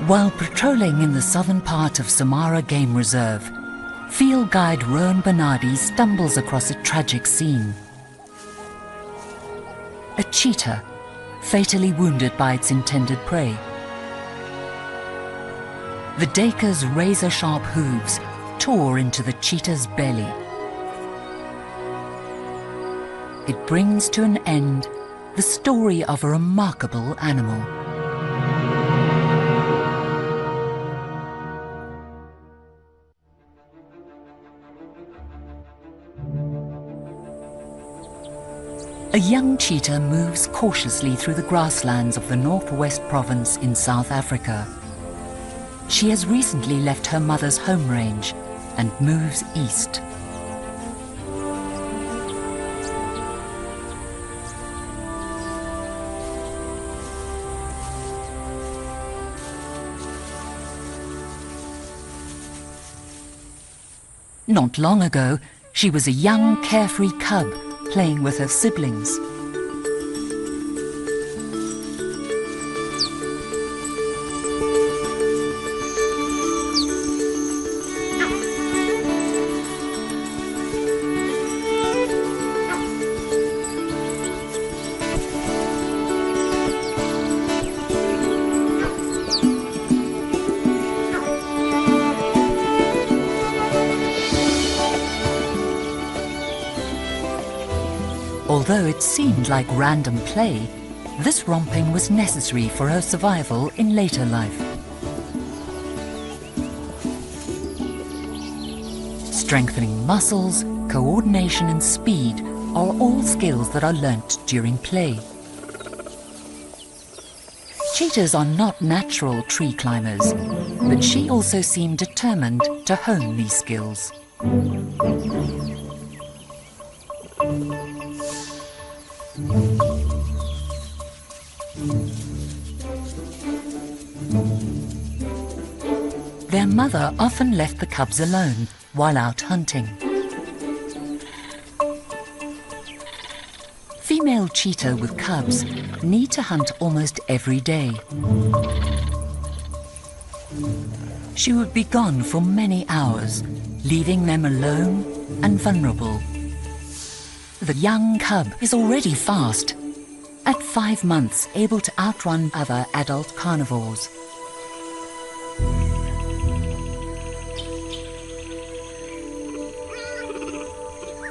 While patrolling in the southern part of Samara Game Reserve, field guide Rowan Bernardi stumbles across a tragic scene. A cheetah, fatally wounded by its intended prey. The Dacre's razor-sharp hooves tore into the cheetah's belly. It brings to an end the story of a remarkable animal. A young cheetah moves cautiously through the grasslands of the Northwest Province in South Africa. She has recently left her mother's home range and moves east. Not long ago, she was a young, carefree cub playing with her siblings. Although it seemed like random play, this romping was necessary for her survival in later life. Strengthening muscles, coordination and speed are all skills that are learnt during play. Cheetahs are not natural tree climbers, but she also seemed determined to hone these skills. Their mother often left the cubs alone while out hunting. Female cheetah with cubs need to hunt almost every day. She would be gone for many hours, leaving them alone and vulnerable. The young cub is already fast, at 5 months able to outrun other adult carnivores.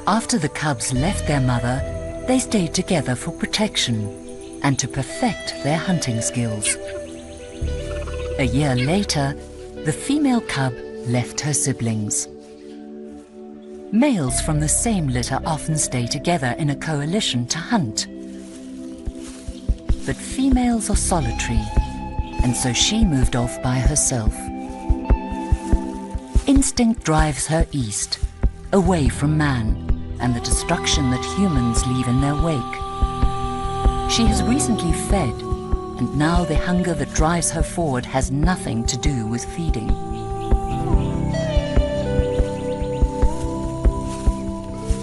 After the cubs left their mother, they stayed together for protection and to perfect their hunting skills. A year later, the female cub left her siblings. Males from the same litter often stay together in a coalition to hunt. But females are solitary, and so she moved off by herself. Instinct drives her east, away from man and the destruction that humans leave in their wake. She has recently fed, and now the hunger that drives her forward has nothing to do with feeding.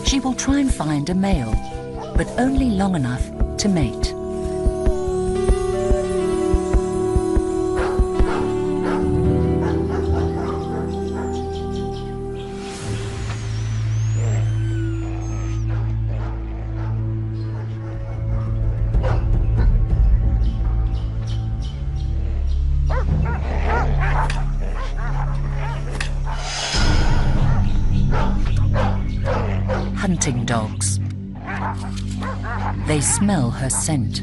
She will try and find a male, but only long enough to mate. Hunting dogs. They smell her scent.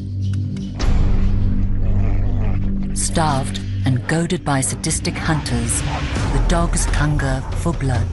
Starved and goaded by sadistic hunters, the dogs hunger for blood.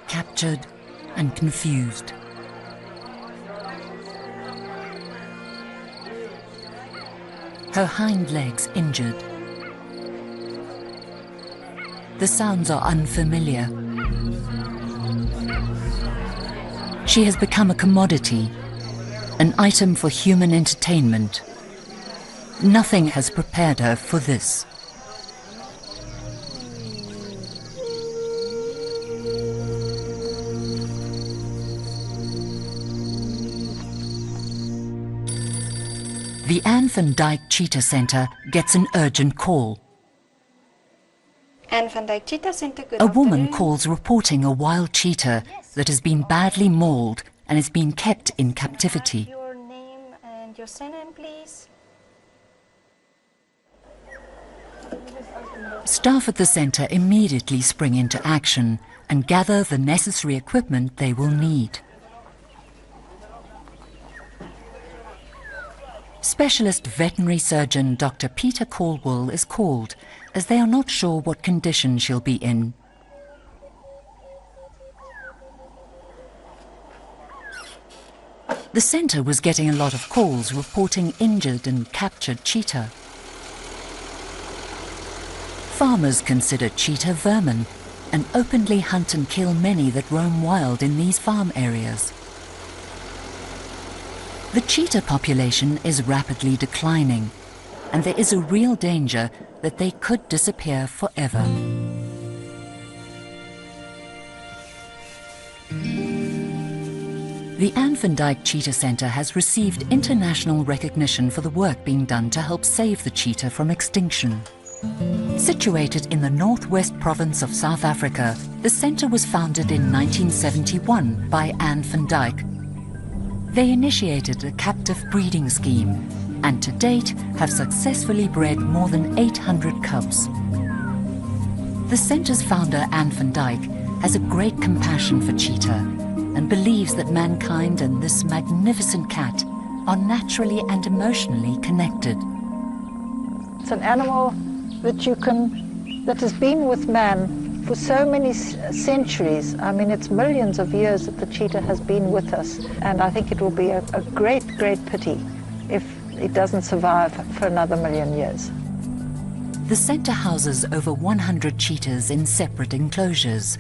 Captured and confused. Her hind legs injured. The sounds are unfamiliar. She has become a commodity, an item for human entertainment. Nothing has prepared her for this. The Anne van Dyck Cheetah Center gets an urgent call. A woman calls reporting a wild cheetah that has been badly mauled and is being kept in captivity. Your name and your surname, please. Staff at the center immediately spring into action and gather the necessary equipment they will need. Specialist veterinary surgeon Dr. Peter Caldwell is called, as they are not sure what condition she'll be in. The centre was getting a lot of calls reporting injured and captured cheetah. Farmers consider cheetah vermin and openly hunt and kill many that roam wild in these farm areas. The cheetah population is rapidly declining, and there is a real danger that they could disappear forever. The Anne van Dyck Cheetah Center has received international recognition for the work being done to help save the cheetah from extinction. Situated in the northwest province of South Africa, the center was founded in 1971 by Anne van Dyck. They initiated a captive breeding scheme and to date have successfully bred more than 800 cubs. The center's founder, Anne van Dyck, has a great compassion for cheetah and believes that mankind and this magnificent cat are naturally and emotionally connected. It's an animal that has been with man for so many centuries. I mean, it's millions of years that the cheetah has been with us, and I think it will be a great, great pity if it doesn't survive for another million years. The center houses over 100 cheetahs in separate enclosures.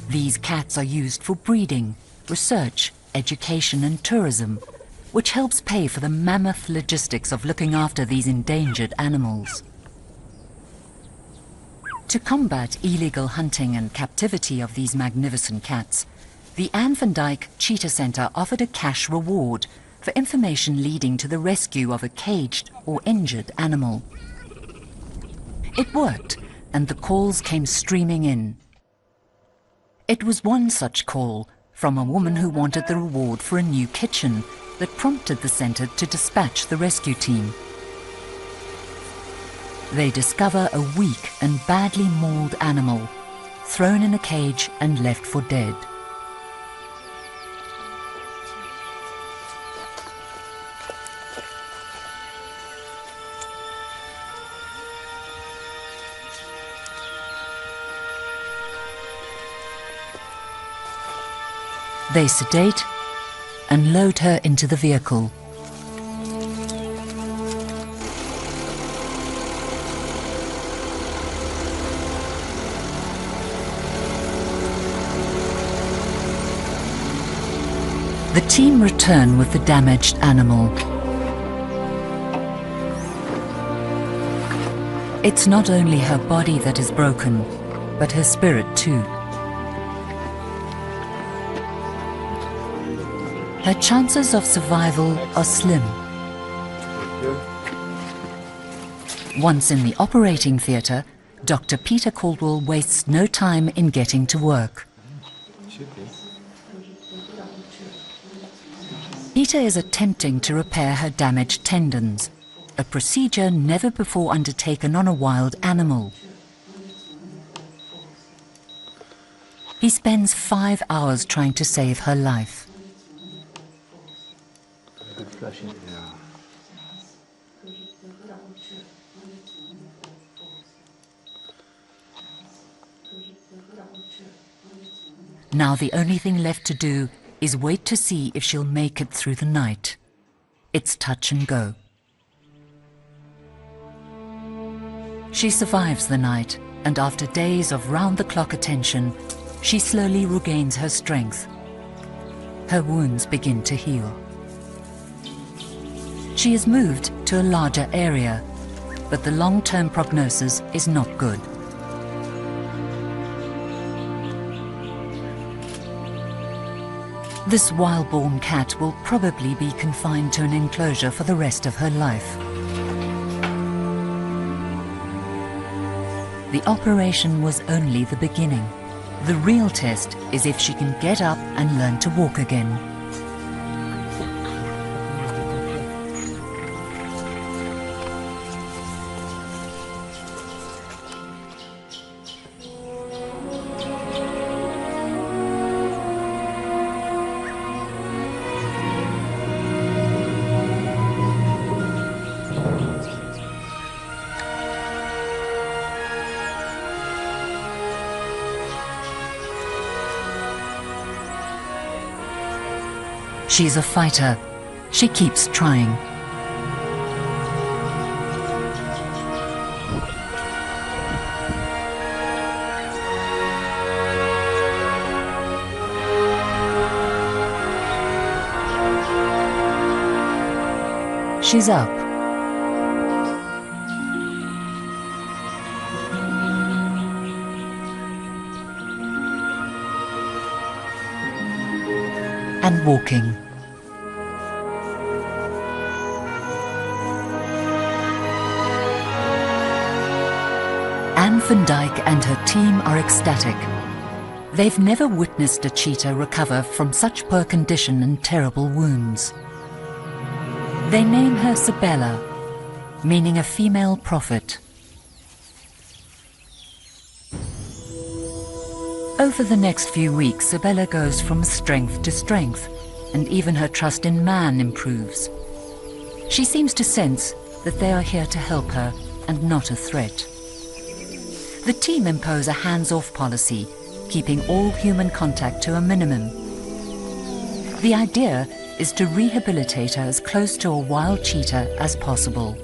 These cats are used for breeding, research, education and tourism, which helps pay for the mammoth logistics of looking after these endangered animals. To combat illegal hunting and captivity of these magnificent cats, the Anne van Dyck Cheetah Center offered a cash reward for information leading to the rescue of a caged or injured animal. It worked, and the calls came streaming in. It was one such call from a woman who wanted the reward for a new kitchen that prompted the center to dispatch the rescue team. They discover a weak and badly mauled animal, thrown in a cage and left for dead. They sedate and load her into the vehicle. The team return with the damaged animal. It's not only her body that is broken, but her spirit too. Her chances of survival are slim. Once in the operating theatre, Dr. Peter Caldwell wastes no time in getting to work. Cheetah is attempting to repair her damaged tendons, a procedure never before undertaken on a wild animal. He spends 5 hours trying to save her life. Now the only thing left to do is wait to see if she'll make it through the night. It's touch and go. She survives the night, and after days of round-the-clock attention, she slowly regains her strength. her wounds begin to heal. She is moved to a larger area, but the long-term prognosis is not good. This wild-born cat will probably be confined to an enclosure for the rest of her life. The operation was only the beginning. The real test is if she can get up and learn to walk again. She's a fighter. She keeps trying. She's up. And walking. Van Dyke and her team are ecstatic. They've never witnessed a cheetah recover from such poor condition and terrible wounds. They name her Sibella, meaning a female prophet. Over the next few weeks, Sibella goes from strength to strength, and even her trust in man improves. She seems to sense that they are here to help her and not a threat. The team impose a hands-off policy, keeping all human contact to a minimum. The idea is to rehabilitate her as close to a wild cheetah as possible.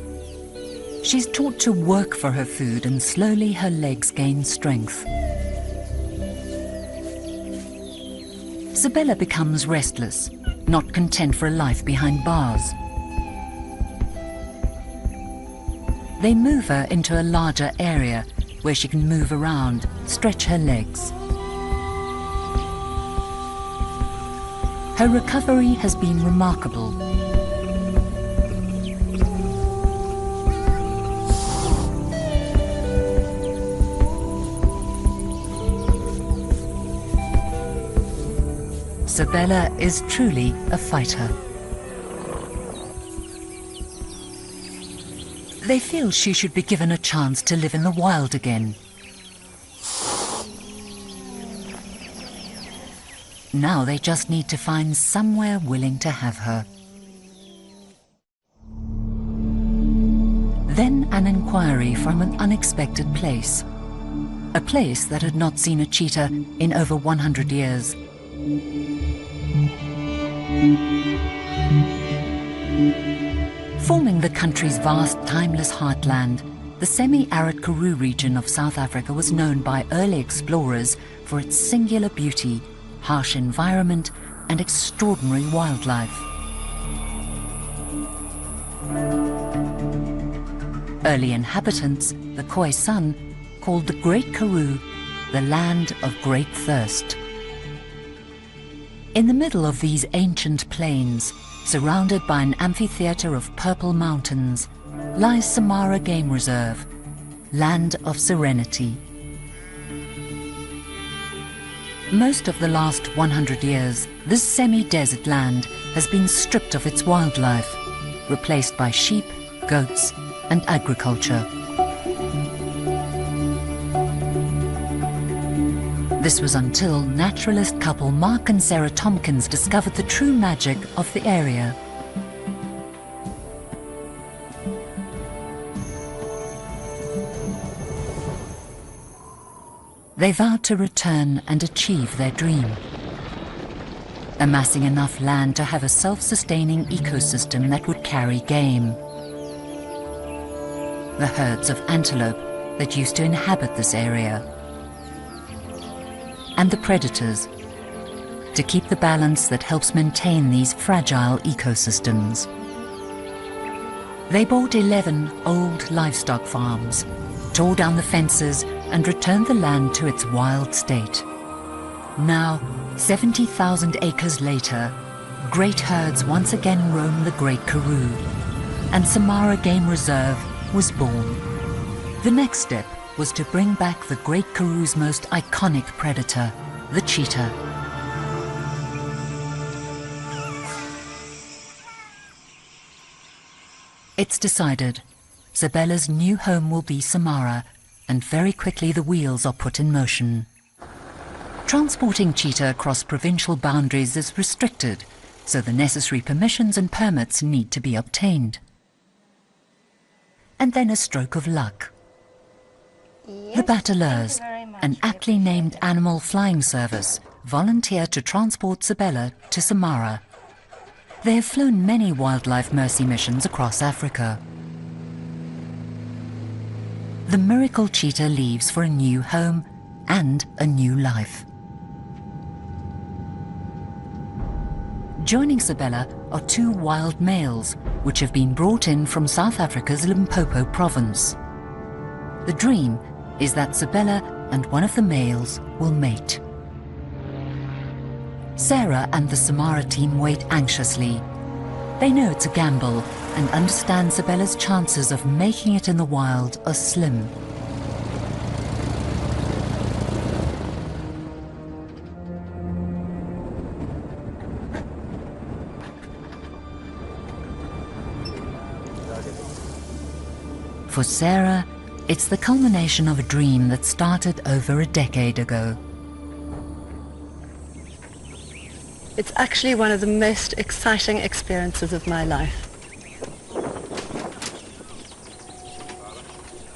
She's taught to work for her food, and slowly her legs gain strength. Sibella becomes restless, not content for a life behind bars. They move her into a larger area where she can move around, stretch her legs. Her recovery has been remarkable. Sibella is truly a fighter. They feel she should be given a chance to live in the wild again. Now they just need to find somewhere willing to have her. Then an inquiry from an unexpected place. A place that had not seen a cheetah in over 100 years. Forming the country's vast, timeless heartland, the semi-arid Karoo region of South Africa was known by early explorers for its singular beauty, harsh environment, and extraordinary wildlife. Early inhabitants, the Khoisan, called the Great Karoo the land of great thirst. In the middle of these ancient plains, surrounded by an amphitheater of purple mountains, lies Samara Game Reserve, land of serenity. Most of the last 100 years, this semi-desert land has been stripped of its wildlife, replaced by sheep, goats, and agriculture. This was until naturalist couple Mark and Sarah Tompkins discovered the true magic of the area. They vowed to return and achieve their dream, amassing enough land to have a self-sustaining ecosystem that would carry game. The herds of antelope that used to inhabit this area, and the predators, to keep the balance that helps maintain these fragile ecosystems. They bought 11 old livestock farms, tore down the fences and returned the land to its wild state. Now, 70,000 acres later, great herds once again roam the Great Karoo, and Samara Game Reserve was born. The next step was to bring back the Great Karoo's most iconic predator, the cheetah. It's decided. Sibella's new home will be Samara, and very quickly the wheels are put in motion. Transporting cheetah across provincial boundaries is restricted, so the necessary permissions and permits need to be obtained. And then a stroke of luck. Yes, The Battleurs, thank you very much. an aptly named animal flying service, volunteer to transport Sibella to Samara. They have flown many wildlife mercy missions across Africa. The miracle cheetah leaves for a new home and a new life. Joining Sibella are 2 wild males, which have been brought in from South Africa's Limpopo province. The dream is that Sibella and one of the males will mate. Sarah and the Samara team wait anxiously. They know it's a gamble and understand Sibella's chances of making it in the wild are slim. For Sarah, it's the culmination of a dream that started over a decade ago. It's actually one of the most exciting experiences of my life.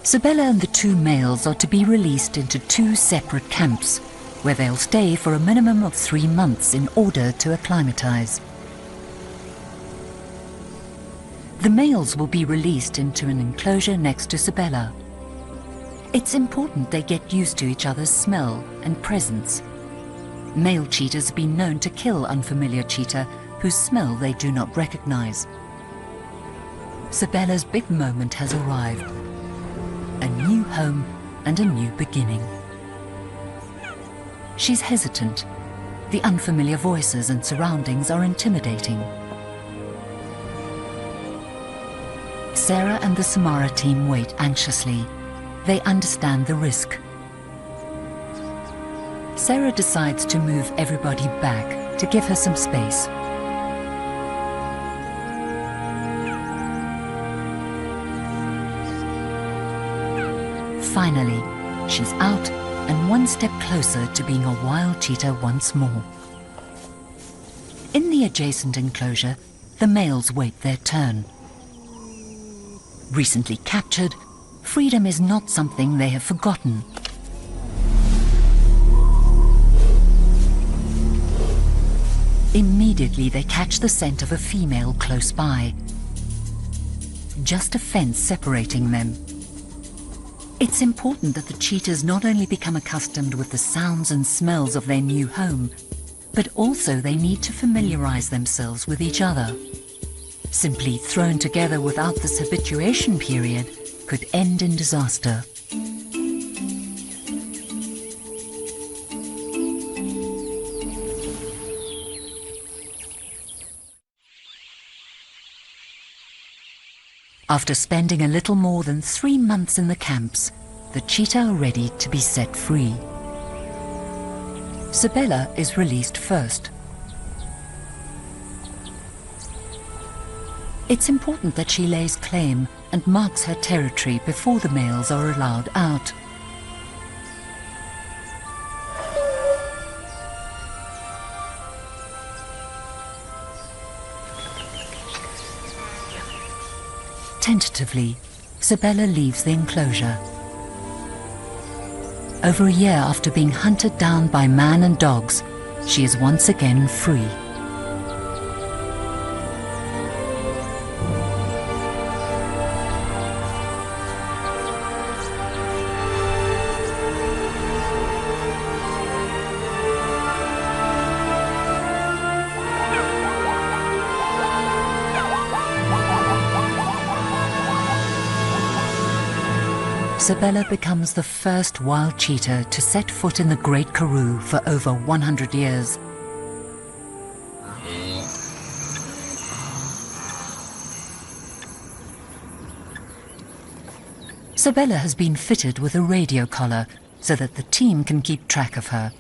Sibella and the 2 males are to be released into 2 separate camps, where they'll stay for a minimum of 3 months in order to acclimatize. The males will be released into an enclosure next to Sibella. It's important they get used to each other's smell and presence. Male cheetahs have been known to kill unfamiliar cheetah whose smell they do not recognize. Sibella's big moment has arrived. A new home and a new beginning. She's hesitant. The unfamiliar voices and surroundings are intimidating. Sarah and the Samara team wait anxiously. They understand the risk. Sarah decides to move everybody back to give her some space. Finally, she's out and one step closer to being a wild cheetah once more. In the adjacent enclosure, the males wait their turn. Recently captured, freedom is not something they have forgotten. Immediately they catch the scent of a female close by. Just a fence separating them. It's important that the cheetahs not only become accustomed with the sounds and smells of their new home, but also they need to familiarize themselves with each other. Simply thrown together without this habituation period could end in disaster. After spending a little more than 3 months in the camps, the cheetah are ready to be set free. Sibella is released first. It's important that she lays claim and marks her territory before the males are allowed out. Tentatively, Sibella leaves the enclosure. Over a year after being hunted down by man and dogs, she is once again free. Sibella becomes the first wild cheetah to set foot in the Great Karoo for over 100 years. Sibella has been fitted with a radio collar so that the team can keep track of her.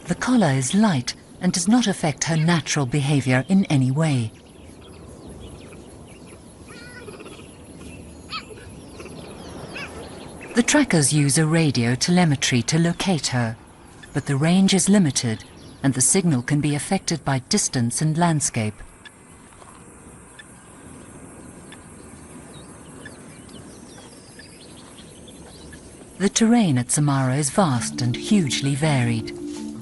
The collar is light and does not affect her natural behavior in any way. The trackers use a radio telemetry to locate her, but the range is limited and the signal can be affected by distance and landscape. The terrain at Samara is vast and hugely varied,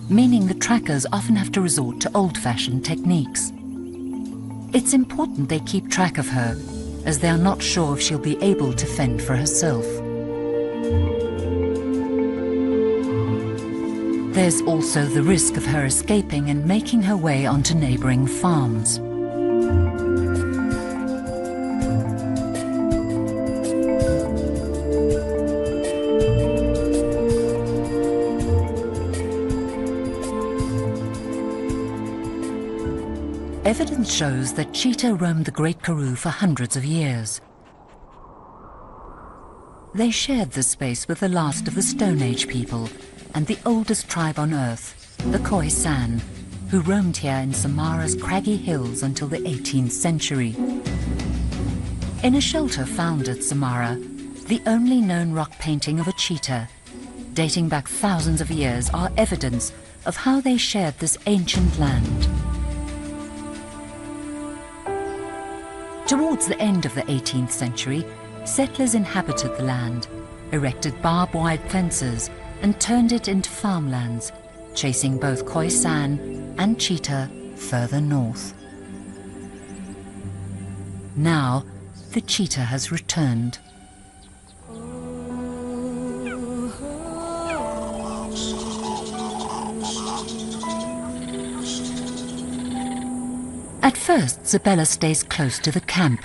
meaning the trackers often have to resort to old-fashioned techniques. It's important they keep track of her, as they are not sure if she'll be able to fend for herself. There's also the risk of her escaping and making her way onto neighbouring farms. Evidence shows that cheetah roamed the Great Karoo for hundreds of years. They shared this space with the last of the Stone Age people and the oldest tribe on Earth, the Khoisan, who roamed here in Samara's craggy hills until the 18th century. In a shelter found at Samara, the only known rock painting of a cheetah, dating back thousands of years, are evidence of how they shared this ancient land. Towards the end of the 18th century, settlers inhabited the land, erected barbed-wire fences, and turned it into farmlands, chasing both Khoisan and cheetah further north. Now, the cheetah has returned. At first, Sibella stays close to the camp,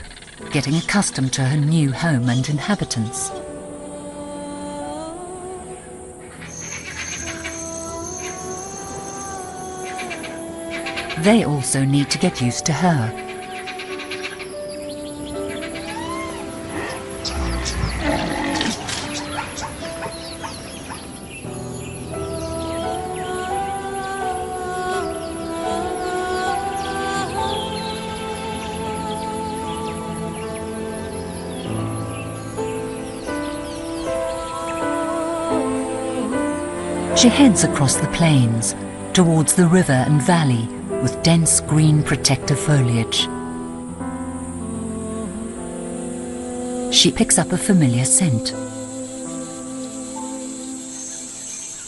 getting accustomed to her new home and inhabitants. They also need to get used to her. She heads across the plains, towards the river and valley, with dense green protective foliage. She picks up a familiar scent.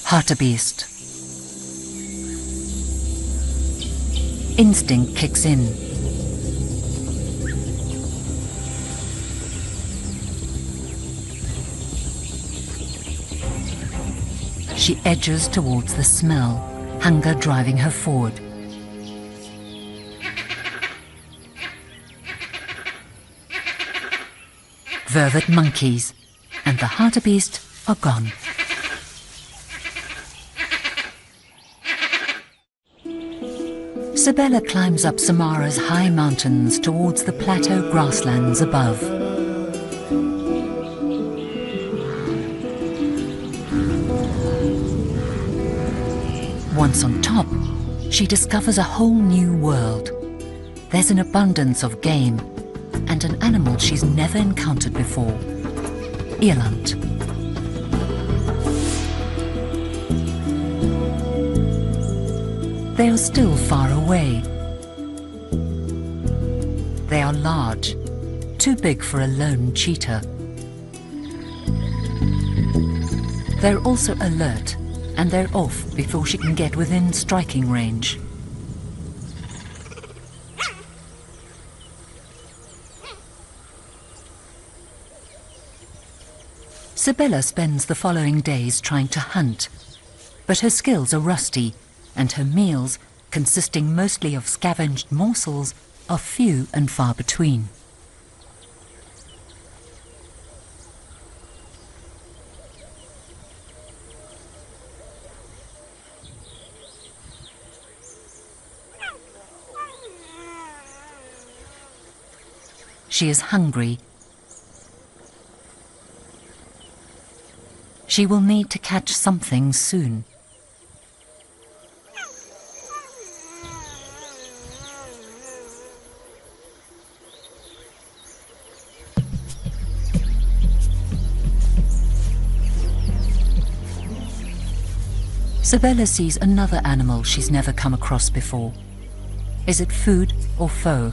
Hartebeest. Instinct kicks in. She edges towards the smell, hunger driving her forward. Vervet monkeys and the hartebeest are gone. Sibella climbs up Samara's high mountains towards the plateau grasslands above. Once on top, she discovers a whole new world. There's an abundance of game and an animal she's never encountered before, eland. They are still far away. They are large, too big for a lone cheetah. They're also alert, and they're off before she can get within striking range. Sibella spends the following days trying to hunt, but her skills are rusty, and her meals, consisting mostly of scavenged morsels, are few and far between. She is hungry. She will need to catch something soon. Sibella sees another animal she's never come across before. Is it food or foe?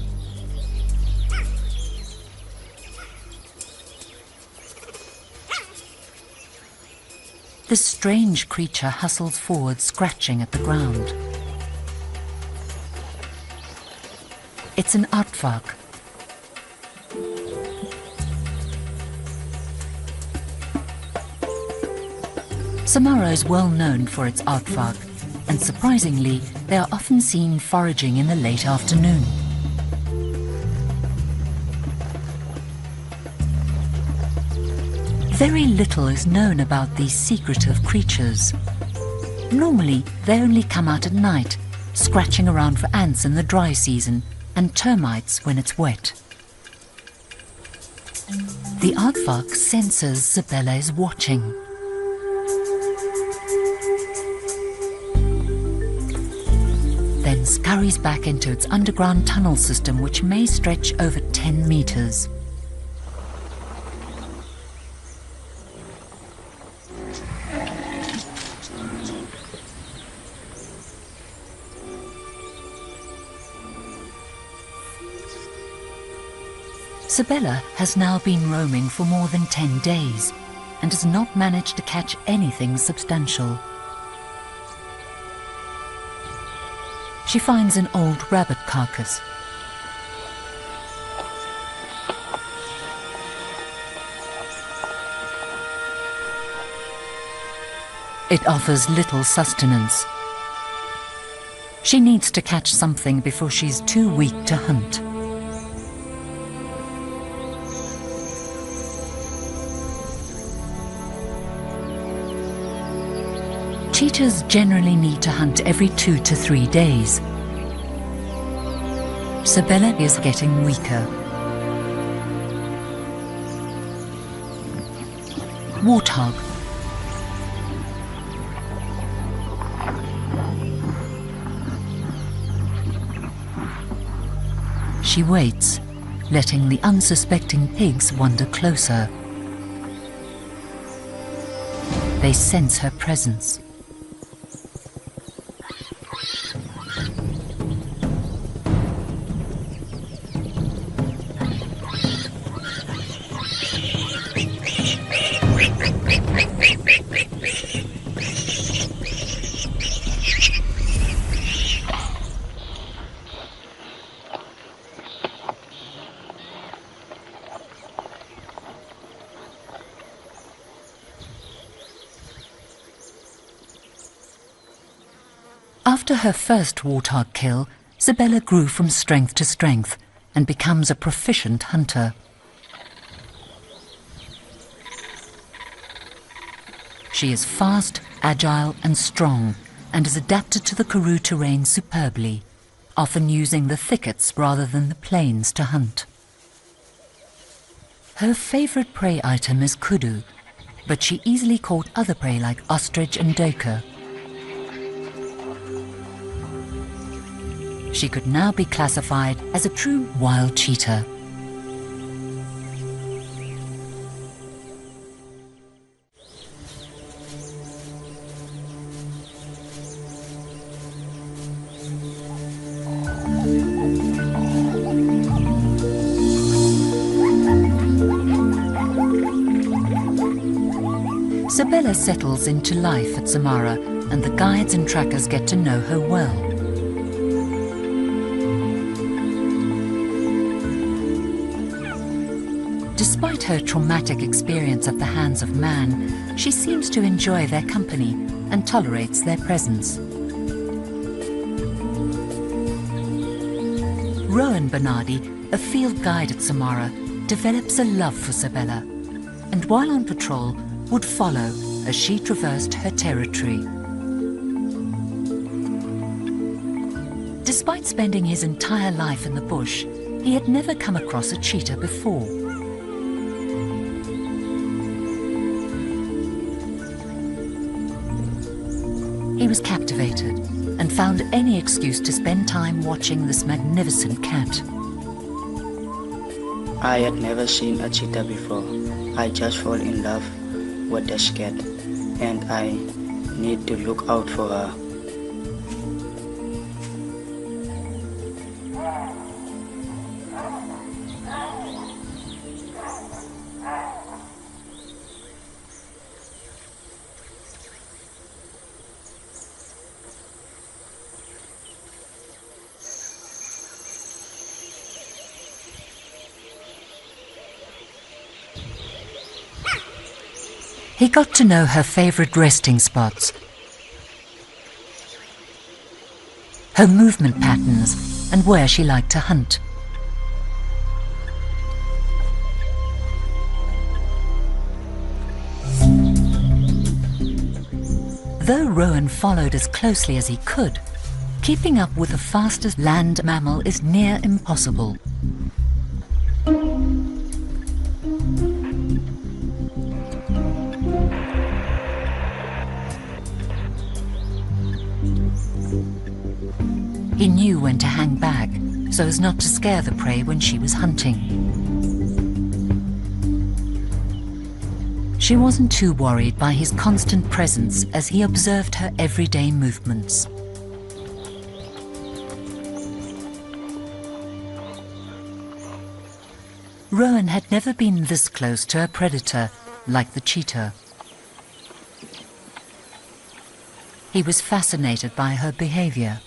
This strange creature hustles forward, scratching at the ground. It's an aardvark. Samara is well known for its aardvark, and surprisingly, they are often seen foraging in the late afternoon. Very little is known about these secretive creatures. Normally, they only come out at night, scratching around for ants in the dry season and termites when it's wet. The aardvark senses Sibella is watching. Then scurries back into its underground tunnel system, which may stretch over 10 meters. Sibella has now been roaming for more than 10 days and has not managed to catch anything substantial. She finds an old rabbit carcass. It offers little sustenance. She needs to catch something before she's too weak to hunt. Cheetahs generally need to hunt every 2 to 3 days. Sibella is getting weaker. Warthog. She waits, letting the unsuspecting pigs wander closer. They sense her presence. After her first warthog kill, Sibella grew from strength to strength and becomes a proficient hunter. She is fast, agile and strong and is adapted to the Karoo terrain superbly, often using the thickets rather than the plains to hunt. Her favorite prey item is kudu, but she easily caught other prey like ostrich and duiker. She could now be classified as a true wild cheetah. Sibella settles into life at Samara, and the guides and trackers get to know her well. Despite her traumatic experience at the hands of man, she seems to enjoy their company and tolerates their presence. Rowan Bernardi, a field guide at Samara, develops a love for Sibella, and while on patrol would follow as she traversed her territory. Despite spending his entire life in the bush, he had never come across a cheetah before. He was captivated and found any excuse to spend time watching this magnificent cat. I had never seen a cheetah before. I just fall in love with this cat, and I need to look out for her. He got to know her favorite resting spots, her movement patterns, and where she liked to hunt. Though Rowan followed as closely as he could, keeping up with the fastest land mammal is near impossible. He knew when to hang back, so as not to scare the prey when she was hunting. She wasn't too worried by his constant presence as he observed her everyday movements. Rowan had never been this close to a predator like the cheetah. He was fascinated by her behavior.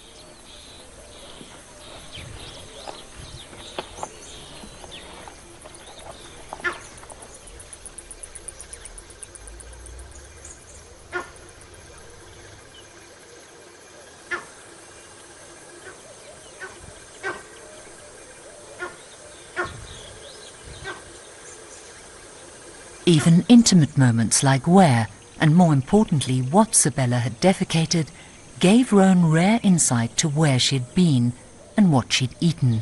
Even intimate moments like where, and more importantly what Sibella had defecated, gave Rowan rare insight to where she'd been and what she'd eaten.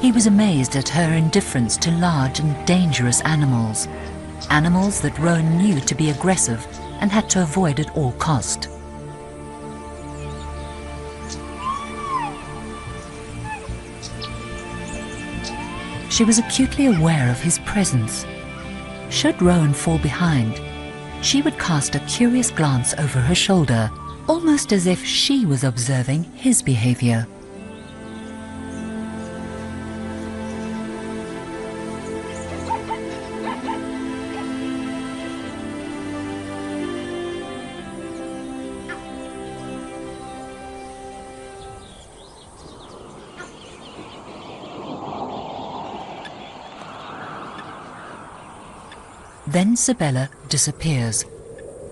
He was amazed at her indifference to large and dangerous animals, animals that Rowan knew to be aggressive and had to avoid at all cost. She was acutely aware of his presence. Should Rowan fall behind, she would cast a curious glance over her shoulder, almost as if she was observing his behavior. Then Sibella disappears.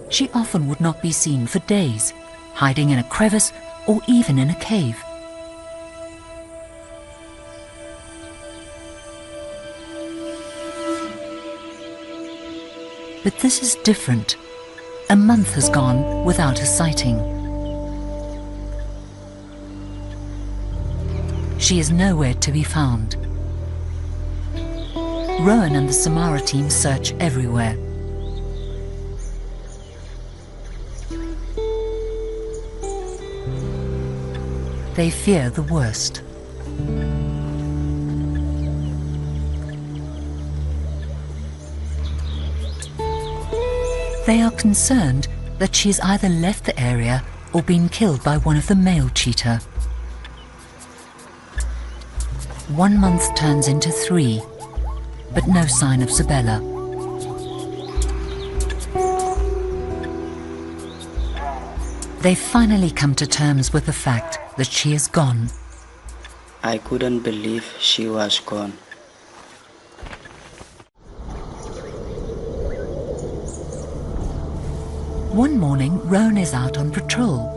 She often would not be seen for days, hiding in a crevice or even in a cave. But this is different. A month has gone without a sighting. She is nowhere to be found. Rowan and the Samara team search everywhere. They fear the worst. They are concerned that she has either left the area or been killed by one of the male cheetah. 1 month turns into 3. But no sign of Sibella. They finally come to terms with the fact that she is gone. I couldn't believe she was gone. One morning, Rowan is out on patrol.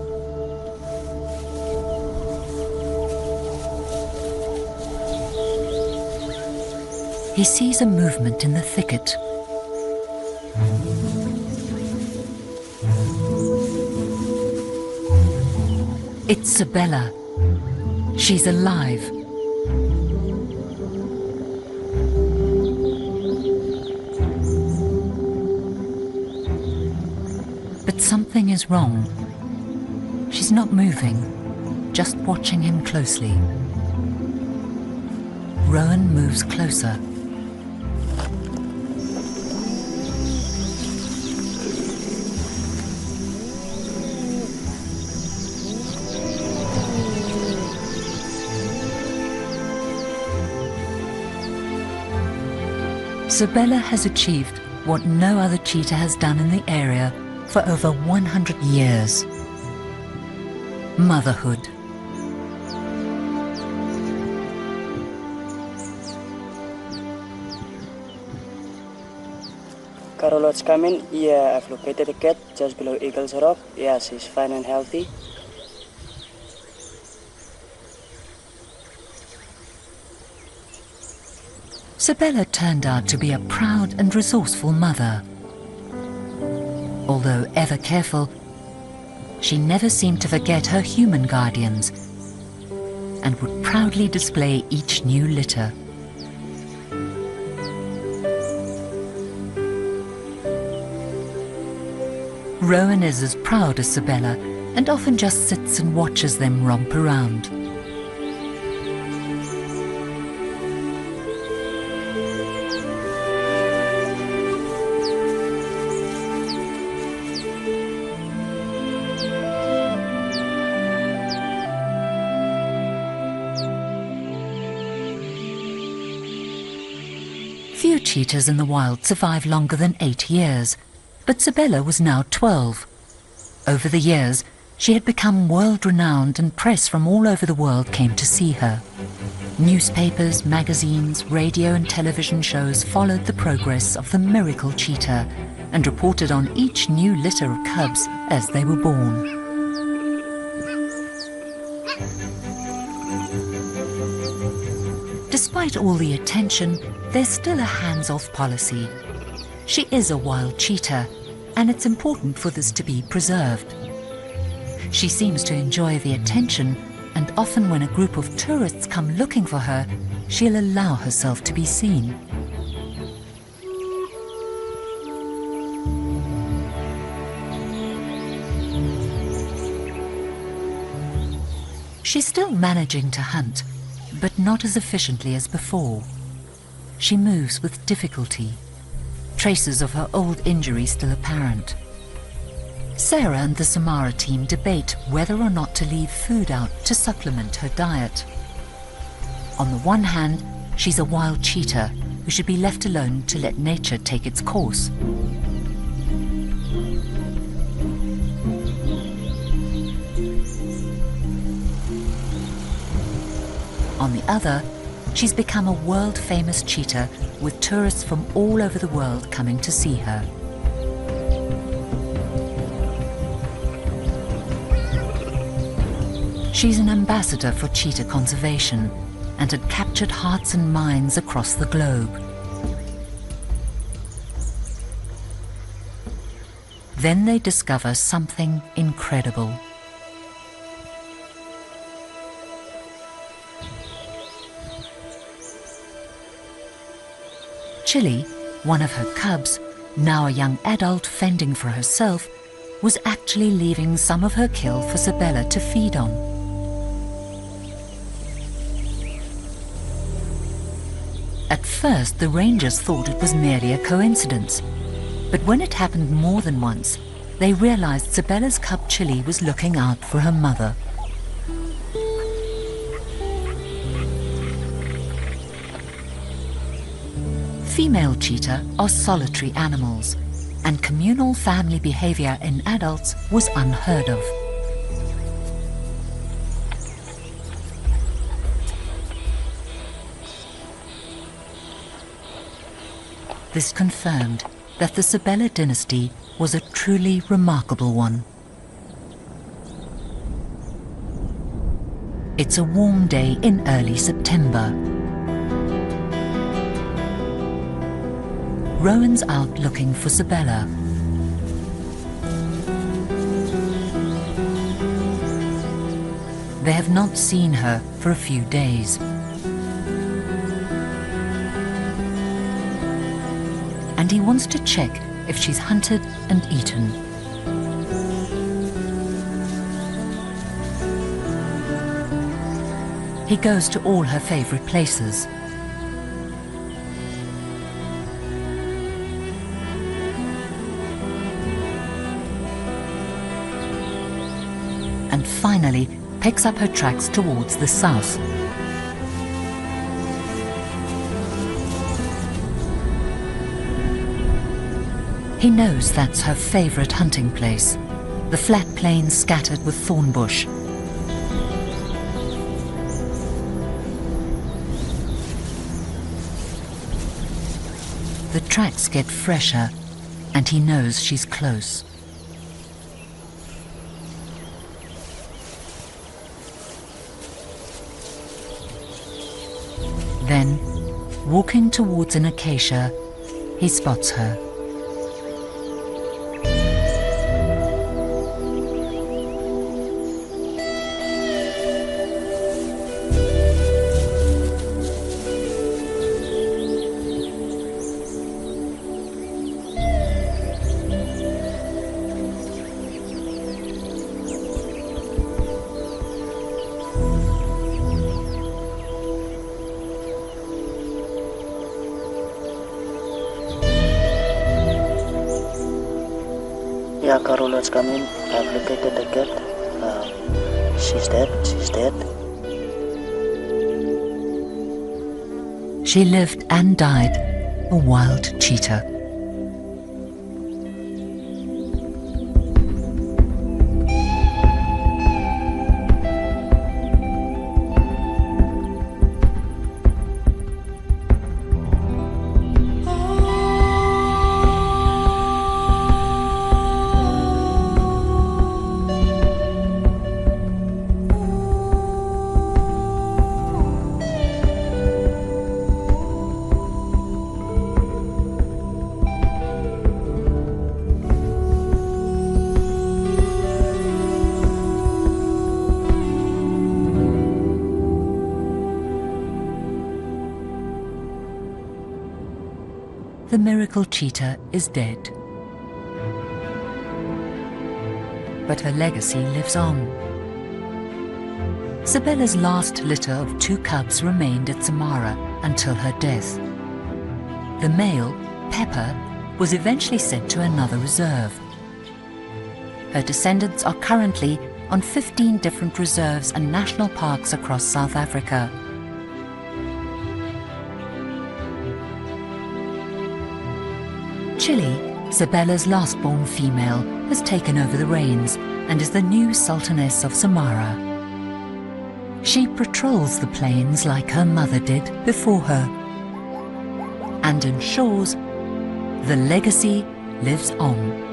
He sees a movement in the thicket. It's Sibella. She's alive. But something is wrong. She's not moving, just watching him closely. Rowan moves closer. Sibella has achieved what no other cheetah has done in the area for over 100 years. Motherhood. Carolot's coming. Yeah, I've located the cat just below Eagle's Rock. Yeah, she's fine and healthy. Sibella turned out to be a proud and resourceful mother. Although ever careful, she never seemed to forget her human guardians and would proudly display each new litter. Rowan is as proud as Sibella and often just sits and watches them romp around. Few cheetahs in the wild survive longer than 8 years, but Sibella was now 12. Over the years, she had become world-renowned and press from all over the world came to see her. Newspapers, magazines, radio and television shows followed the progress of the miracle cheetah and reported on each new litter of cubs as they were born. Despite all the attention, there's still a hands-off policy. She is a wild cheetah, and it's important for this to be preserved. She seems to enjoy the attention, and often when a group of tourists come looking for her, she'll allow herself to be seen. She's still managing to hunt, but not as efficiently as before. She moves with difficulty. Traces of her old injury still apparent. Sarah and the Samara team debate whether or not to leave food out to supplement her diet. On the one hand, she's a wild cheetah who should be left alone to let nature take its course. On the other, she's become a world-famous cheetah with tourists from all over the world coming to see her. She's an ambassador for cheetah conservation and had captured hearts and minds across the globe. Then they discover something incredible. Chili, one of her cubs, now a young adult fending for herself, was actually leaving some of her kill for Sibella to feed on. At first, the rangers thought it was merely a coincidence, but when it happened more than once, they realized Sibella's cub Chili was looking out for her mother. Female cheetah are solitary animals, and communal family behavior in adults was unheard of. This confirmed that the Sibella dynasty was a truly remarkable one. It's a warm day in early September. Rowan's out looking for Sibella. They have not seen her for a few days. And he wants to check if she's hunted and eaten. He goes to all her favorite places. And finally picks up her tracks towards the south. He knows that's her favorite hunting place, the flat plains scattered with thorn bush. The tracks get fresher, and he knows she's close. Then, walking towards an acacia, he spots her. Yeah, Carola's coming. I've located the cat. She's dead. She lived and died a wild cheetah. The miracle cheetah is dead. But her legacy lives on. Sibella's last litter of 2 cubs remained at Samara until her death. The male, Pepper, was eventually sent to another reserve. Her descendants are currently on 15 different reserves and national parks across South Africa. Chile, Sibella's last-born female, has taken over the reins and is the new Sultaness of Samara. She patrols the plains like her mother did before her, and ensures the legacy lives on.